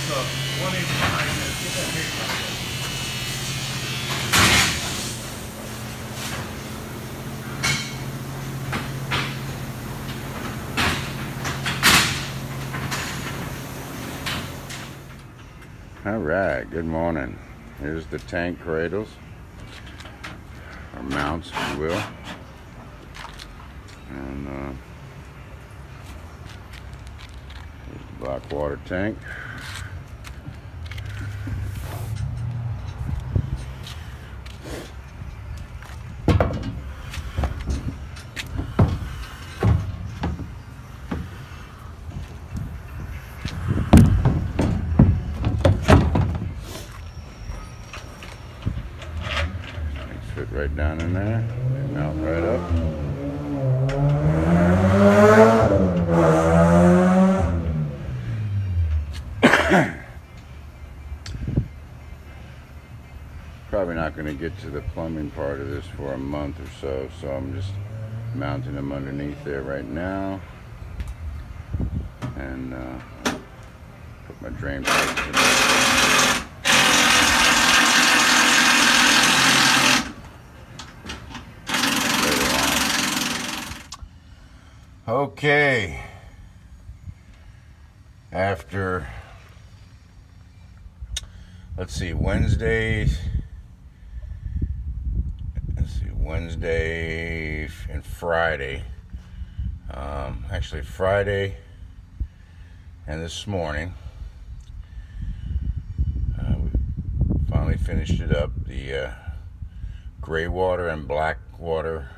So 1 inch behind this. Get that paper. All right, good morning. Here's the tank cradles, or mounts, if you will. And here's the black water tank. Fit right down in there, they mount right up. Probably not going to get to the plumbing part of this for a month or so, so I'm just mounting them underneath there right now. And put my drain pipes in there. Okay, after, Wednesday and Friday, actually Friday and this morning, we finally finished it up, the gray water and black water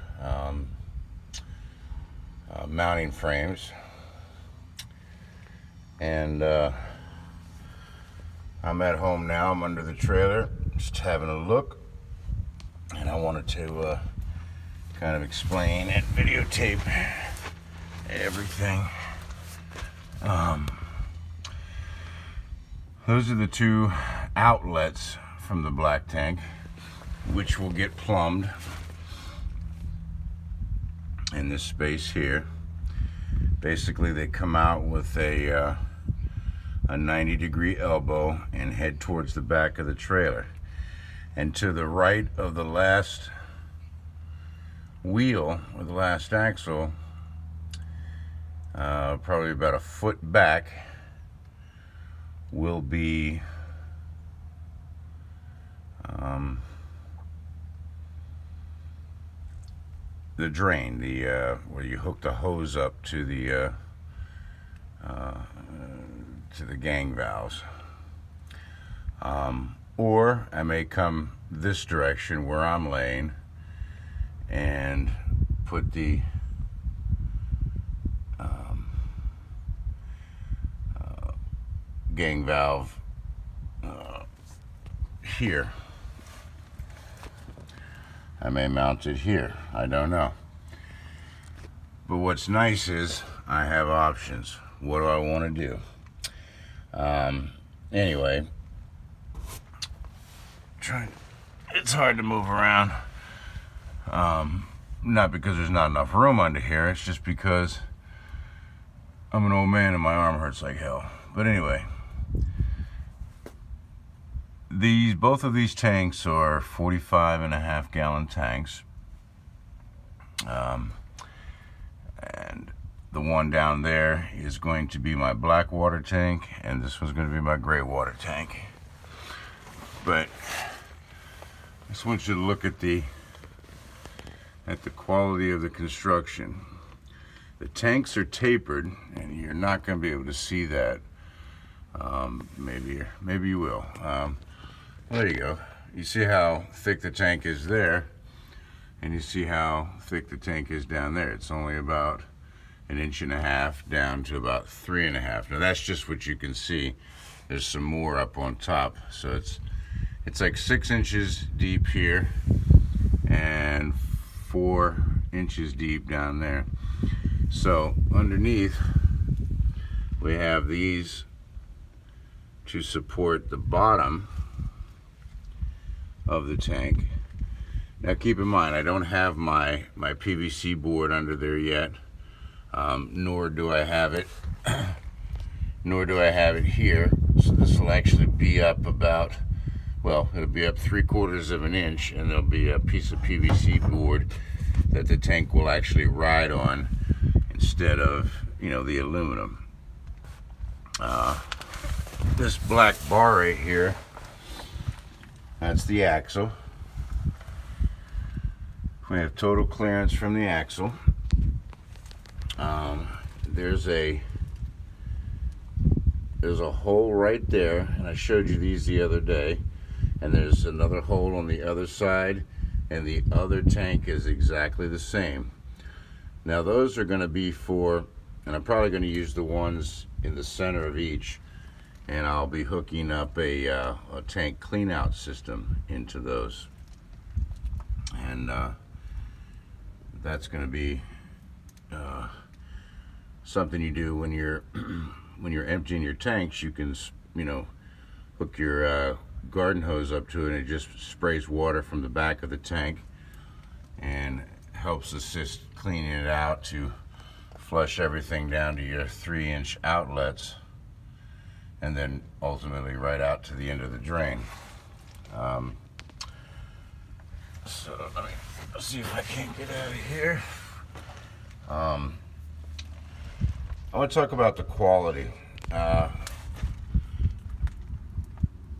mounting frames, and I'm at home now. I'm under the trailer just having a look, and I wanted to kind of explain and videotape everything. Those are the two outlets from the black tank, which will get plumbed in this space here. Basically, they come out with a 90-degree elbow and head towards the back of the trailer. And to the right of the last wheel, or the last axle, probably about a foot back, will be the drain, where you hook the hose up to the gang valves. Or I may come this direction where I'm laying and put the gang valve here. I may mount it here, I don't know. But what's nice is I have options. What do I want to do? Anyway, it's hard to move around. Not because there's not enough room under here, it's just because I'm an old man and my arm hurts like hell. But anyway, both of these tanks are 45.5 gallon tanks. And the one down there is going to be my black water tank, and this one's going to be my gray water tank. But I just want you to look at the quality of the construction. The tanks are tapered, and you're not going to be able to see that. Maybe you will. There you go. You see how thick the tank is there, and you see how thick the tank is down there. It's only about 1.5 inches down to about 3.5. Now that's just what you can see. There's some more up on top, so it's like 6 inches deep here and 4 inches deep down there. So underneath we have these to support the bottom of the tank. Now keep in mind, I don't have my PVC board under there yet, nor do I have it here. So this will actually be up about, well, it'll be up 3/4 of an inch, and there'll be a piece of PVC board that the tank will actually ride on instead of, you know, the aluminum. This black bar right here, that's the axle. We have total clearance from the axle. There's a hole right there, and I showed you these the other day, and there's another hole on the other side, and the other tank is exactly the same. Now those are going to be for, and I'm probably going to use the ones in the center of each, and I'll be hooking up a tank clean out system into those, and that's going to be something you do when you're when you're emptying your tanks. You can, you know, hook your garden hose up to it, and it just sprays water from the back of the tank and helps assist cleaning it out to flush everything down to your 3-inch outlets, and then ultimately right out to the end of the drain. So let me see if I can't get out of here. I want to talk about the quality.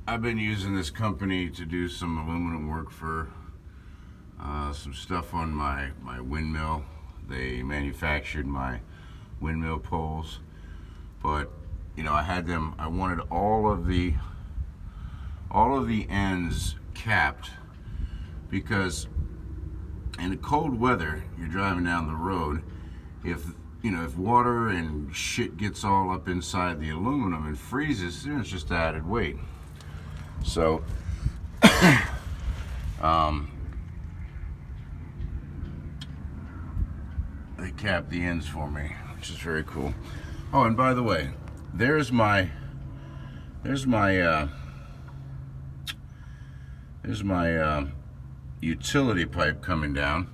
I've been using this company to do some aluminum work for some stuff on my windmill. They manufactured my windmill poles, but you know, I wanted all of the ends capped, because in the cold weather, you're driving down the road, if water and shit gets all up inside the aluminum and freezes, then it's just added weight. So they capped the ends for me, which is very cool. Oh, and by the way, there's my utility pipe coming down,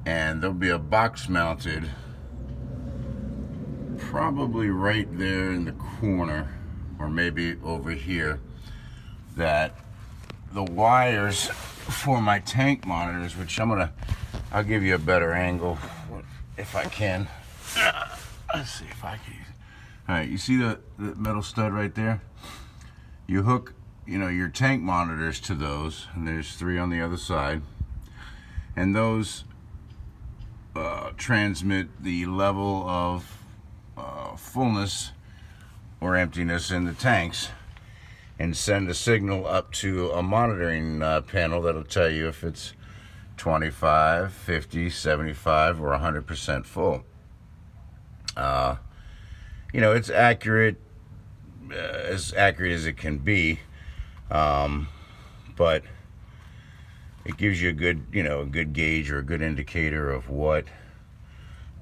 and there'll be a box mounted probably right there in the corner, or maybe over here, that the wires for my tank monitors, which I'll give you a better angle if I can. Let's see if I can. All right, you see the metal stud right there? You hook, you know, your tank monitors to those, and there's 3 on the other side, and those transmit the level of fullness or emptiness in the tanks, and send a signal up to a monitoring panel that'll tell you if it's 25, 50, 75, or 100% full. You know, it's accurate, as accurate as it can be, but it gives you a good gauge or a good indicator of what,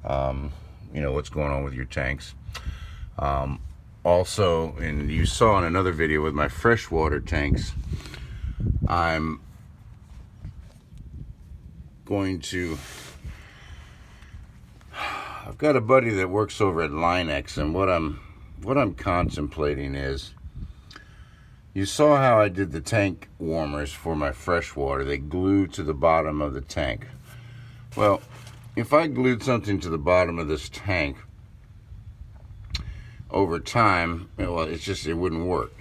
what's going on with your tanks. Also, and you saw in another video with my freshwater tanks, I've got a buddy that works over at Linex, and what I'm contemplating is, you saw how I did the tank warmers for my freshwater. They glue to the bottom of the tank. Well, if I glued something to the bottom of this tank, over time, well, it wouldn't work.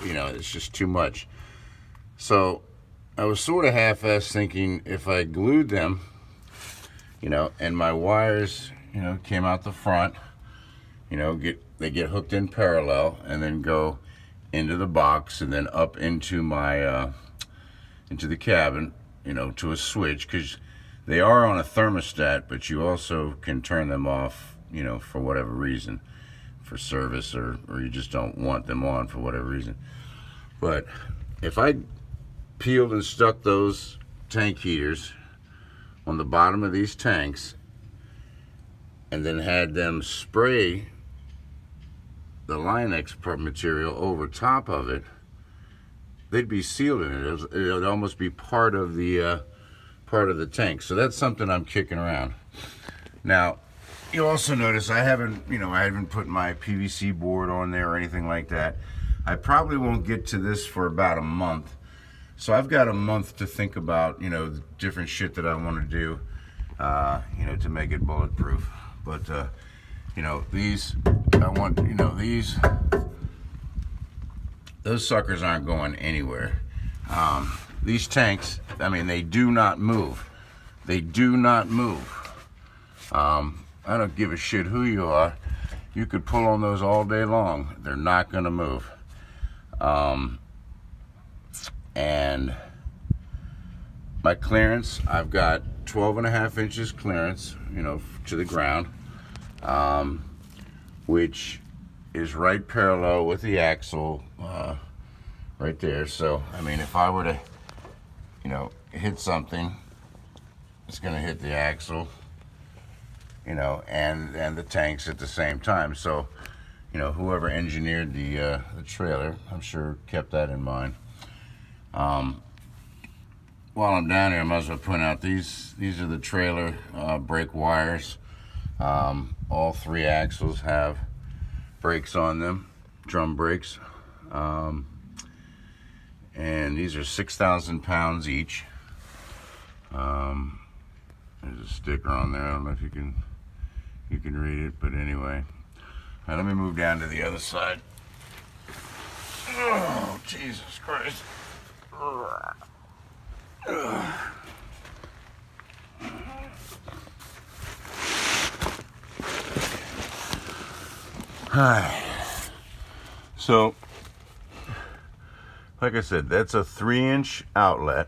You know, it's just too much. So I was sort of half-assed thinking, if I glued them, you know, and my wires, you know, came out the front, you know, they get hooked in parallel, and then go into the box, and then up into my into the cabin, you know, to a switch, because they are on a thermostat, but you also can turn them off, you know, for whatever reason, for service, or you just don't want them on for whatever reason. But if I peeled and stuck those tank heaters on the bottom of these tanks, and then had them spray the Linex material over top of it, they'd be sealed in it. It would almost be part of the tank. So that's something I'm kicking around. Now, you'll also notice I haven't put my PVC board on there or anything like that. I probably won't get to this for about a month. So I've got a month to think about, you know, the different shit that I want to do, you know, to make it bulletproof. But, you know, these, I want, you know, those suckers aren't going anywhere. These tanks, I mean, they do not move. They do not move. I don't give a shit who you are. You could pull on those all day long. They're not going to move. And my clearance, I've got 12.5 inches clearance, you know, to the ground, which is right parallel with the axle, right there. So, I mean, if I were to, you know, hit something, it's going to hit the axle, you know, and the tanks at the same time. So, you know, whoever engineered the trailer, I'm sure kept that in mind. While I'm down here, I might as well point out these are the trailer brake wires. All 3 axles have brakes on them, drum brakes. And these are 6,000 pounds each. There's a sticker on there. I don't know if you can read it, but anyway. All right, let me move down to the other side. Oh, Jesus Christ. Hi. So, like I said, that's a 3-inch outlet,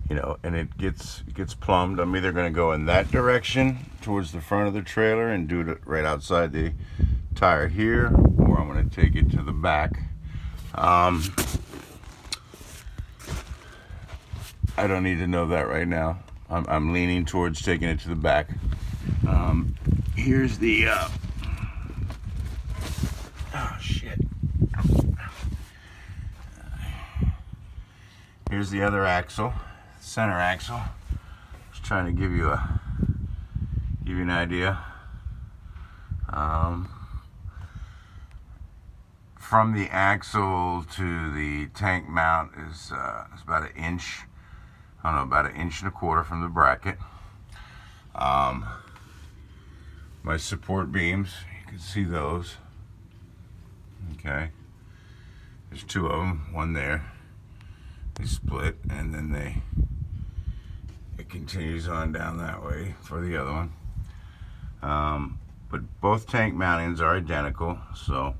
you know, and it gets plumbed. I'm either going to go in that direction towards the front of the trailer and do it right outside the tire here, or I'm going to take it to the back. I don't need to know that right now. I'm leaning towards taking it to the back. Here's the oh shit. Here's the other axle, center axle. Just trying to give you an idea. From the axle to the tank mount is about an inch. I don't know, about 1.25 inches from the bracket. My support beams, you can see those. Okay, there's 2 of them, one there. They split, and then it continues on down that way for the other one. But both tank mountings are identical, so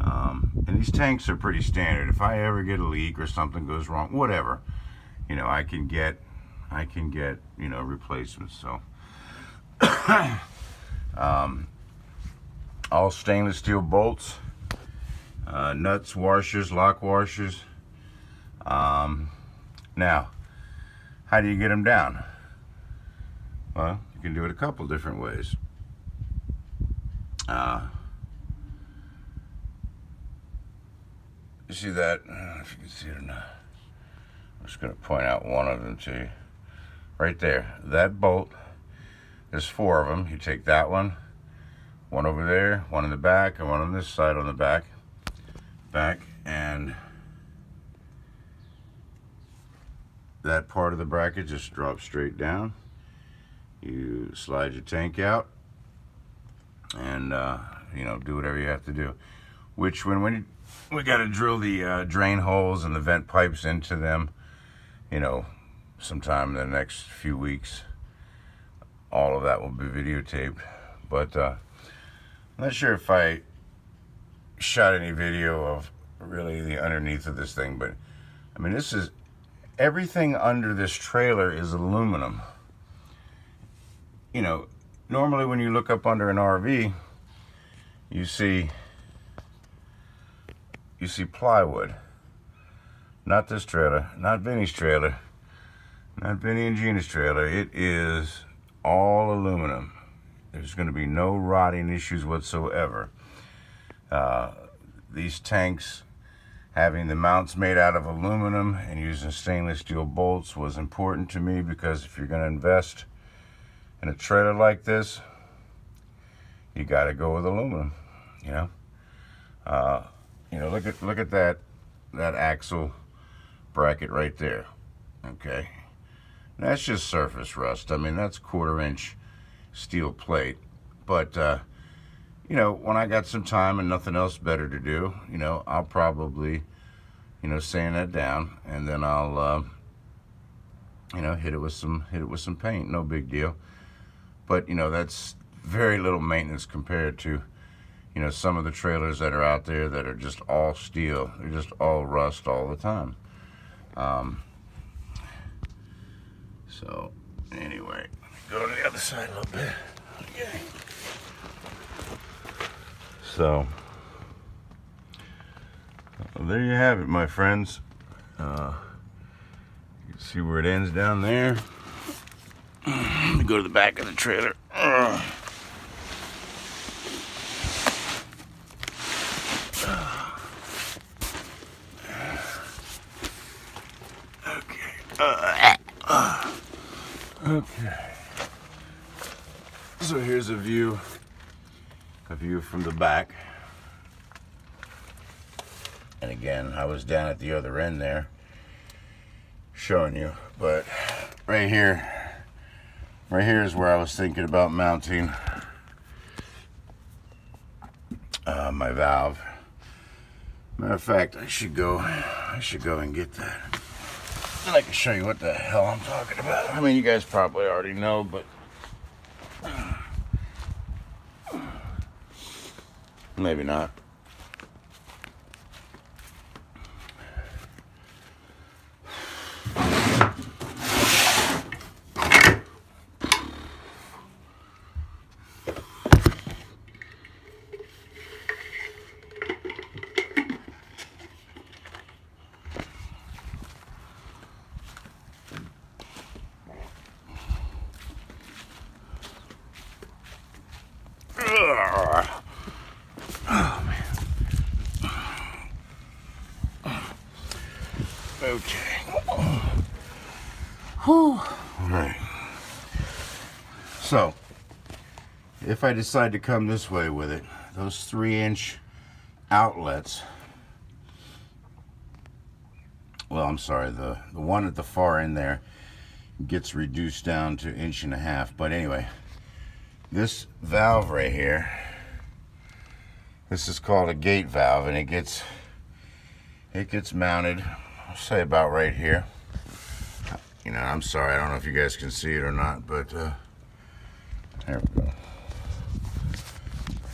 and these tanks are pretty standard. If I ever get a leak or something goes wrong, whatever, you know, I can get you know, replacements. So all stainless steel bolts, nuts, washers, lock washers. Now, how do you get them down? Well, you can do it a couple different ways. You see that? I don't know if you can see it or not. I'm just going to point out one of them to you. Right there. That bolt, there's 4 of them. You take that one over there, one in the back, and one on this side on the back, and that part of the bracket just drops straight down. You slide your tank out, and you know, do whatever you have to do. Which when we got to drill the drain holes and the vent pipes into them, you know, sometime in the next few weeks, all of that will be videotaped. But I'm not sure if I shot any video of really the underneath of this thing, but I mean, this is everything under this trailer is aluminum. You know, normally when you look up under an RV, you see plywood. Not this trailer, not Vinny's trailer, not Vinny and Gina's trailer. It is all aluminum. There's going to be no rotting issues whatsoever. These tanks, having the mounts made out of aluminum and using stainless steel bolts was important to me, because if you're going to invest in a trailer like this, you got to go with aluminum, you know. You know, look at that axle bracket right there. Okay, that's just surface rust. I mean, that's 1/4 inch steel plate. But you know, when I got some time and nothing else better to do, you know, I'll probably, you know, sand that down, and then I'll you know, hit it with some paint. No big deal. But you know, that's very little maintenance compared to, you know, some of the trailers that are out there that are just all steel. They're just all rust all the time. So anyway, let me go to the other side a little bit. Okay. So there you have it, my friends. You can see where it ends down there. Let me go to the back of the trailer. Okay. So here's a view from the back. And again, I was down at the other end there showing you, but right here is where I was thinking about mounting my valve. Matter of fact, I should go and get that. Then I can show you what the hell I'm talking about. I mean, you guys probably already know, but maybe not. Oh man. Okay. Whew. All right. So, if I decide to come this way with it, those 3-inch outlets. Well, I'm sorry. The one at the far end there gets reduced down to 1.5 inches. But anyway, this valve right here, this is called a gate valve, and it gets mounted, I'll say about right here. You know, I'm sorry, I don't know if you guys can see it or not, but there we go.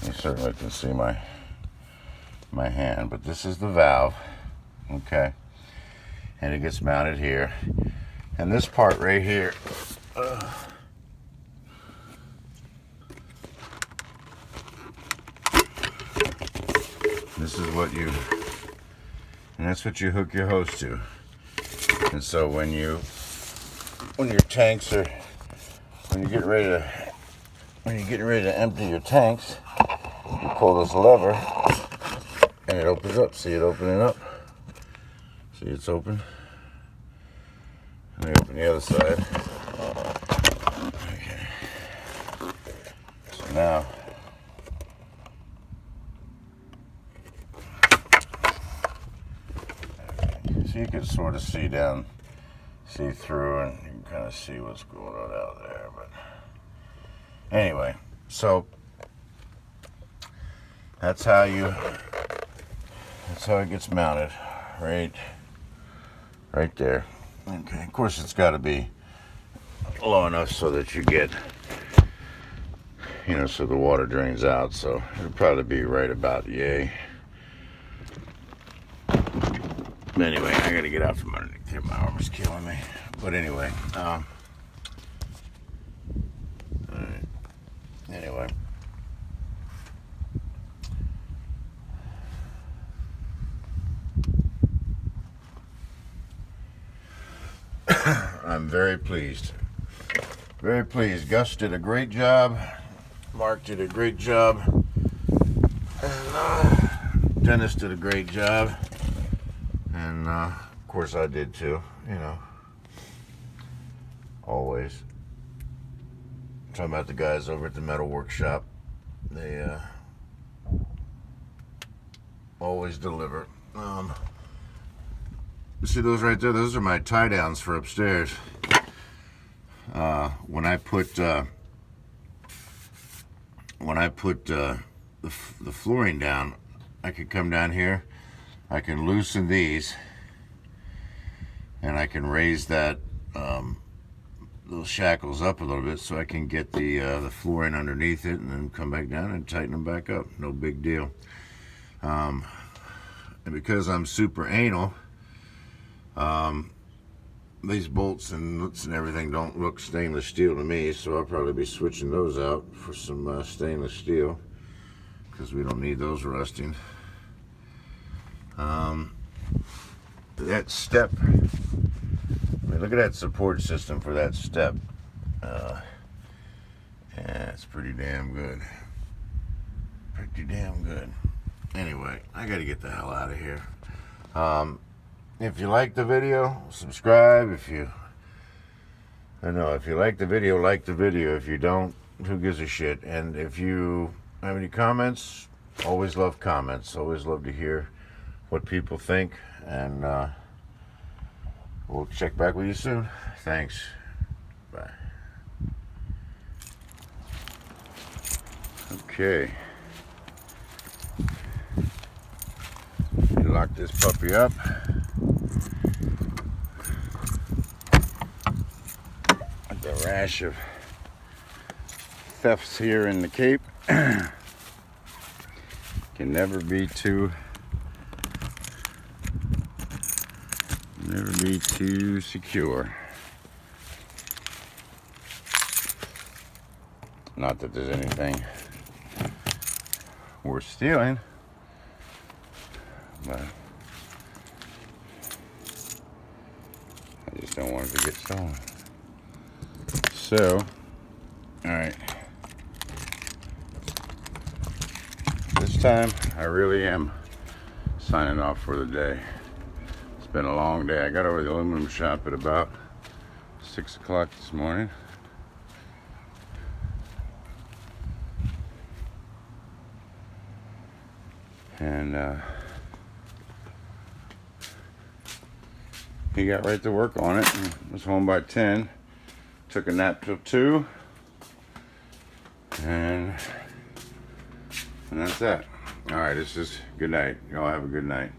You certainly can see my hand, but this is the valve, okay, and it gets mounted here, and this part right here. This is what that's what you hook your hose to. And so when your tanks are, when you're getting ready to empty your tanks, you pull this lever and it opens up. See it opening up? See, it's open. Let me open the other side. Okay. So now, so you can sort of see through, and you can kind of see what's going on out there. But anyway, so that's how it gets mounted, right there. Okay, of course it's got to be low enough so that you get, you know, so the water drains out. So it'll probably be right about yay. But anyway, I gotta get out from underneath here. My arm is killing me. But anyway, alright. Anyway. I'm very pleased. Very pleased. Gus did a great job. Mark did a great job. And Dennis did a great job. And of course I did too, you know. Always. I'm talking about the guys over at the metal workshop. They always deliver. See those right there? Those are my tie downs for upstairs. When I put the flooring down, I can come down here, I can loosen these, and I can raise that those shackles up a little bit so I can get the flooring underneath it, and then come back down and tighten them back up. No big deal. And because I'm super anal, these bolts and nuts and everything don't look stainless steel to me, so I'll probably be switching those out for some stainless steel, because we don't need those rusting. That step, I mean, look at that support system for that step. Yeah, it's pretty damn good. Pretty damn good. Anyway, I gotta get the hell out of here. If you like the video, subscribe. If you like the video, like the video. If you don't, who gives a shit? And if you have any comments, always love comments. Always love to hear what people think. And we'll check back with you soon. Thanks. Bye. Okay. Lock this puppy up. The rash of thefts here in the Cape can never be too secure. Not that there's anything worth stealing, but I just don't want it to get stolen. So, alright. This time, I really am signing off for the day. It's been a long day. I got over to the aluminum shop at about 6 o'clock this morning. And he got right to work on it. Was home by 10. Took a nap till 2. And that's that. Alright, this is good night. Y'all have a good night.